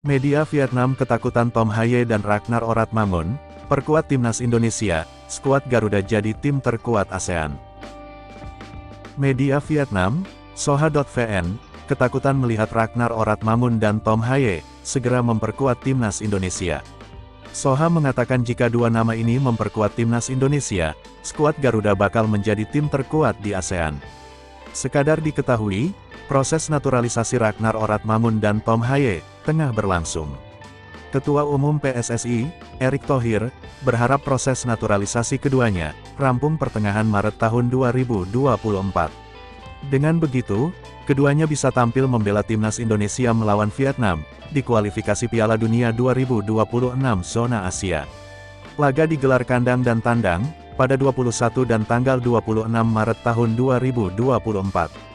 Media Vietnam ketakutan Tom Haye dan Ragnar Oratmangun, perkuat timnas Indonesia, skuad Garuda jadi tim terkuat ASEAN. Media Vietnam, Soha.vn, ketakutan melihat Ragnar Oratmangun dan Tom Haye segera memperkuat timnas Indonesia. Soha mengatakan jika dua nama ini memperkuat timnas Indonesia, skuad Garuda bakal menjadi tim terkuat di ASEAN. Sekadar diketahui, proses naturalisasi Ragnar Oratmangun dan Tom Haye tengah berlangsung. Ketua Umum PSSI, Erick Thohir, berharap proses naturalisasi keduanya rampung pertengahan Maret tahun 2024. Dengan begitu, keduanya bisa tampil membela timnas Indonesia melawan Vietnam di kualifikasi Piala Dunia 2026 zona Asia. Laga digelar kandang dan tandang pada 21 dan tanggal 26 Maret tahun 2024.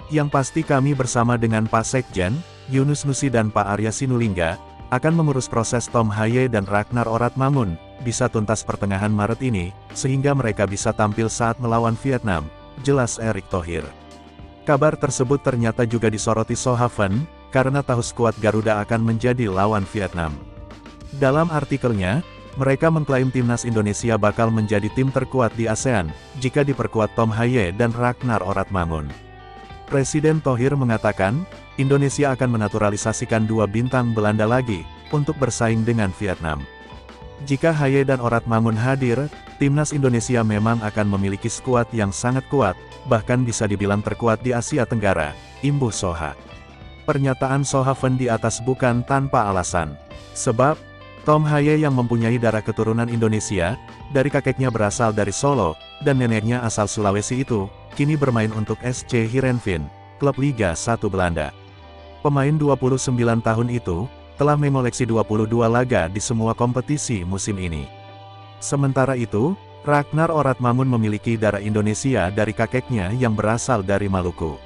Yang pasti kami bersama dengan Pak Sekjen, Yunus Nusi dan Pak Arya Sinulinga, akan mengurus proses Tom Haye dan Ragnar Oratmangun bisa tuntas pertengahan Maret ini, sehingga mereka bisa tampil saat melawan Vietnam, jelas Erick Thohir. Kabar tersebut ternyata juga disoroti Soha.vn, karena tahu skuad Garuda akan menjadi lawan Vietnam. Dalam artikelnya, mereka mengklaim timnas Indonesia bakal menjadi tim terkuat di ASEAN, jika diperkuat Tom Haye dan Ragnar Oratmangun. Presiden Thohir mengatakan, Indonesia akan menaturalisasikan dua bintang Belanda lagi, untuk bersaing dengan Vietnam. Jika Haye dan Oratmangun hadir, timnas Indonesia memang akan memiliki skuad yang sangat kuat, bahkan bisa dibilang terkuat di Asia Tenggara, imbuh Soha. Pernyataan Soha.vn di atas bukan tanpa alasan. Sebab, Tom Haye yang mempunyai darah keturunan Indonesia, dari kakeknya berasal dari Solo, dan neneknya asal Sulawesi itu, kini bermain untuk SC Heerenveen, klub Liga 1 Belanda. Pemain 29 tahun itu, telah mengoleksi 22 laga di semua kompetisi musim ini. Sementara itu, Ragnar Oratmangun memiliki darah Indonesia dari kakeknya yang berasal dari Maluku.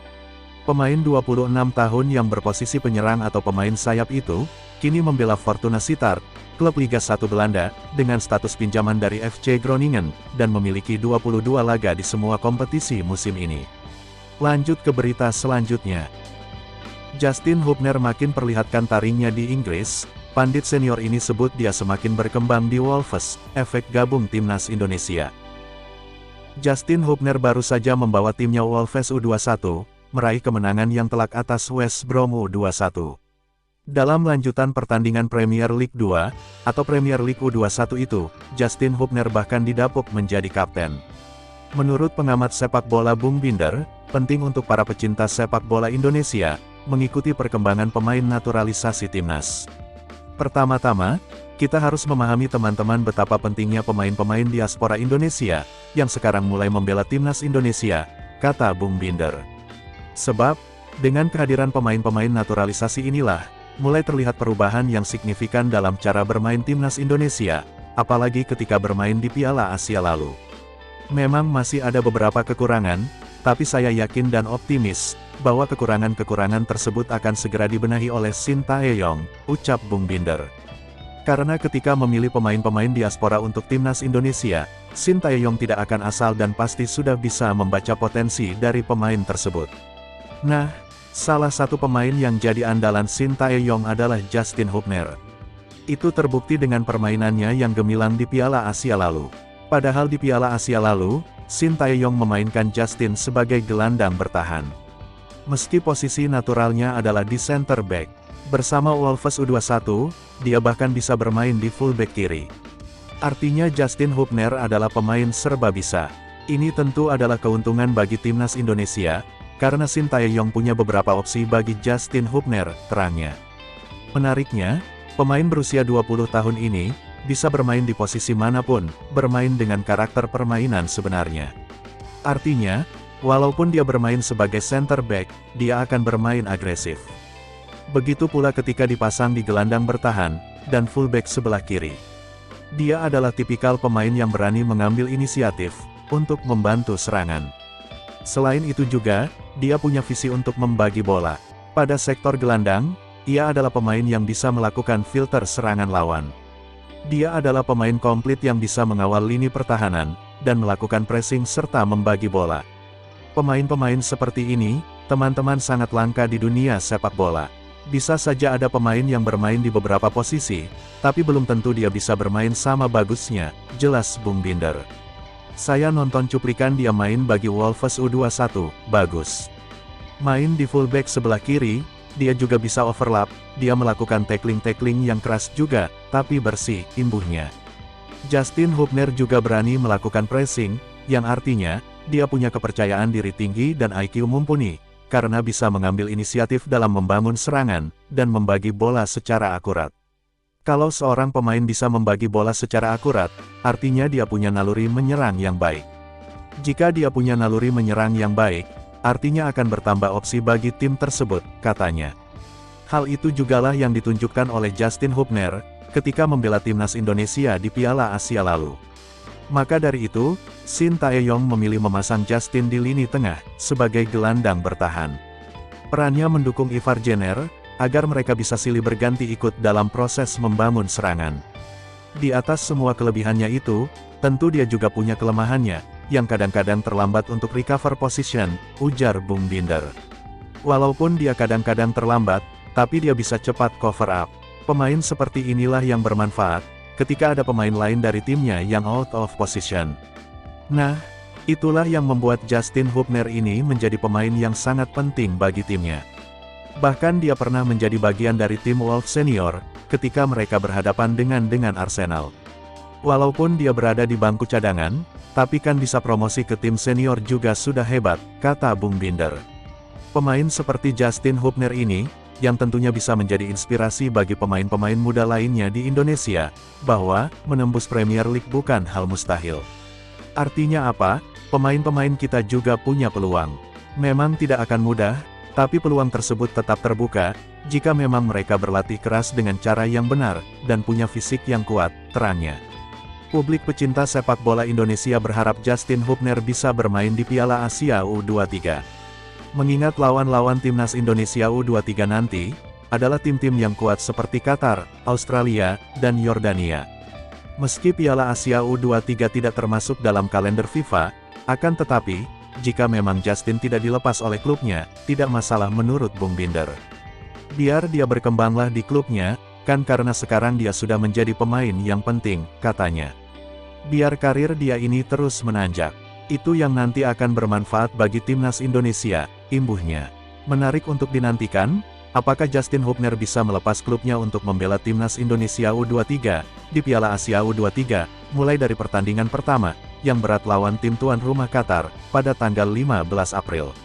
Pemain 26 tahun yang berposisi penyerang atau pemain sayap itu, kini membela Fortuna Sittard, klub Liga 1 Belanda, dengan status pinjaman dari FC Groningen, dan memiliki 22 laga di semua kompetisi musim ini. Lanjut ke berita selanjutnya. Justin Hubner makin perlihatkan taringnya di Inggris, pandit senior ini sebut dia semakin berkembang di Wolves, efek gabung timnas Indonesia. Justin Hubner baru saja membawa timnya Wolves U21, meraih kemenangan yang telak atas West Brom U21. Dalam lanjutan pertandingan Premier League 2, atau Premier League U21 itu, Justin Hubner bahkan didapuk menjadi kapten. Menurut pengamat sepak bola Bung Binder, penting untuk para pecinta sepak bola Indonesia, mengikuti perkembangan pemain naturalisasi timnas. Pertama-tama, kita harus memahami teman-teman betapa pentingnya pemain-pemain diaspora Indonesia, yang sekarang mulai membela timnas Indonesia, kata Bung Binder. Sebab, dengan kehadiran pemain-pemain naturalisasi inilah, mulai terlihat perubahan yang signifikan dalam cara bermain timnas Indonesia, apalagi ketika bermain di Piala Asia lalu. Memang masih ada beberapa kekurangan, tapi saya yakin dan optimis, bahwa kekurangan-kekurangan tersebut akan segera dibenahi oleh Shin Tae-yong, ucap Bung Binder. Karena ketika memilih pemain-pemain diaspora untuk timnas Indonesia, Shin Tae-yong tidak akan asal dan pasti sudah bisa membaca potensi dari pemain tersebut. Nah, salah satu pemain yang jadi andalan Shin Tae-yong adalah Justin Hubner. Itu terbukti dengan permainannya yang gemilang di Piala Asia lalu. Padahal di Piala Asia lalu, Shin Tae-yong memainkan Justin sebagai gelandang bertahan. Meski posisi naturalnya adalah di center back, bersama Wolves U21, dia bahkan bisa bermain di fullback kiri. Artinya Justin Hubner adalah pemain serba bisa. Ini tentu adalah keuntungan bagi timnas Indonesia, karena Shin Tae-yong punya beberapa opsi bagi Justin Hubner, terangnya. Menariknya, pemain berusia 20 tahun ini, bisa bermain di posisi manapun, bermain dengan karakter permainan sebenarnya. Artinya, walaupun dia bermain sebagai center back, dia akan bermain agresif. Begitu pula ketika dipasang di gelandang bertahan, dan fullback sebelah kiri. Dia adalah tipikal pemain yang berani mengambil inisiatif, untuk membantu serangan. Selain itu juga, dia punya visi untuk membagi bola. Pada sektor gelandang, ia adalah pemain yang bisa melakukan filter serangan lawan. Dia adalah pemain komplit yang bisa mengawal lini pertahanan, dan melakukan pressing serta membagi bola. Pemain-pemain seperti ini, teman-teman sangat langka di dunia sepak bola. Bisa saja ada pemain yang bermain di beberapa posisi, tapi belum tentu dia bisa bermain sama bagusnya, jelas Bung Binder. Saya nonton cuplikan dia main bagi Wolves U21, bagus. Main di fullback sebelah kiri, dia juga bisa overlap, dia melakukan tackling-tackling yang keras juga, tapi bersih, imbuhnya. Justin Hubner juga berani melakukan pressing, yang artinya, dia punya kepercayaan diri tinggi dan IQ mumpuni, karena bisa mengambil inisiatif dalam membangun serangan, dan membagi bola secara akurat. Kalau seorang pemain bisa membagi bola secara akurat, artinya dia punya naluri menyerang yang baik. Jika dia punya naluri menyerang yang baik, artinya akan bertambah opsi bagi tim tersebut, katanya. Hal itu jugalah yang ditunjukkan oleh Justin Hubner, ketika membela timnas Indonesia di Piala Asia lalu. Maka dari itu, Shin Tae-yong memilih memasang Justin di lini tengah, sebagai gelandang bertahan. Perannya mendukung Ivar Jenner, agar mereka bisa silih berganti ikut dalam proses membangun serangan. Di atas semua kelebihannya itu, tentu dia juga punya kelemahannya, yang kadang-kadang terlambat untuk recover position, ujar Bung Binder. Walaupun dia kadang-kadang terlambat, tapi dia bisa cepat cover up. Pemain seperti inilah yang bermanfaat, ketika ada pemain lain dari timnya yang out of position. Nah, itulah yang membuat Justin Hubner ini menjadi pemain yang sangat penting bagi timnya. Bahkan dia pernah menjadi bagian dari tim Wolves Senior, ketika mereka berhadapan dengan Arsenal. Walaupun dia berada di bangku cadangan, tapi kan bisa promosi ke tim senior juga sudah hebat, kata Bung Binder. Pemain seperti Justin Hubner ini, yang tentunya bisa menjadi inspirasi bagi pemain-pemain muda lainnya di Indonesia, bahwa menembus Premier League bukan hal mustahil. Artinya apa? Pemain-pemain kita juga punya peluang. Memang tidak akan mudah, tapi peluang tersebut tetap terbuka, jika memang mereka berlatih keras dengan cara yang benar, dan punya fisik yang kuat, terangnya. Publik pecinta sepak bola Indonesia berharap Justin Hubner bisa bermain di Piala Asia U23. Mengingat lawan-lawan timnas Indonesia U23 nanti, adalah tim-tim yang kuat seperti Qatar, Australia, dan Yordania. Meski Piala Asia U23 tidak termasuk dalam kalender FIFA, akan tetapi, jika memang Justin tidak dilepas oleh klubnya, tidak masalah menurut Bung Binder. Biar dia berkembanglah di klubnya, kan karena sekarang dia sudah menjadi pemain yang penting, katanya. Biar karir dia ini terus menanjak. Itu yang nanti akan bermanfaat bagi timnas Indonesia, imbuhnya. Menarik untuk dinantikan, apakah Justin Hubner bisa melepas klubnya untuk membela timnas Indonesia U23, di Piala Asia U23, mulai dari pertandingan pertama, yang berat lawan tim tuan rumah Qatar, pada tanggal 15 April.